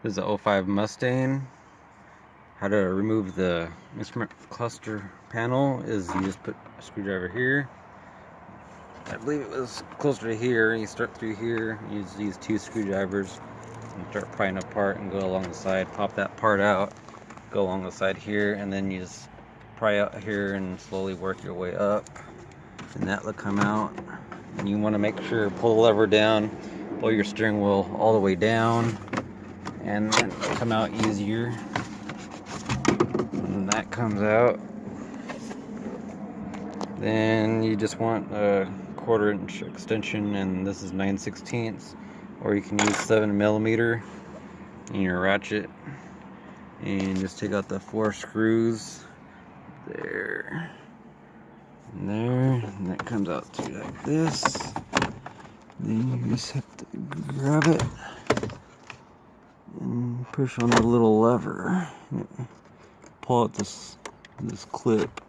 This is the '05 Mustang. How to remove the instrument cluster panel is you just put a screwdriver here. I believe it was closer to here. You start through here, use these two screwdrivers and start prying apart and go along the side. Pop that part out, go along the side here, and then you just pry out here and slowly work your way up. And that will come out. And you want to make sure, pull the lever down, pull your steering wheel all the way down, and then it'll come out easier. And that comes out. Then you just want a 1/4 inch extension, and this is 9/16, or you can use 7mm in your ratchet. And just take out the 4 screws there and there, and that comes out to like this. Then you just have to grab it and push on the little lever. Pull out this clip.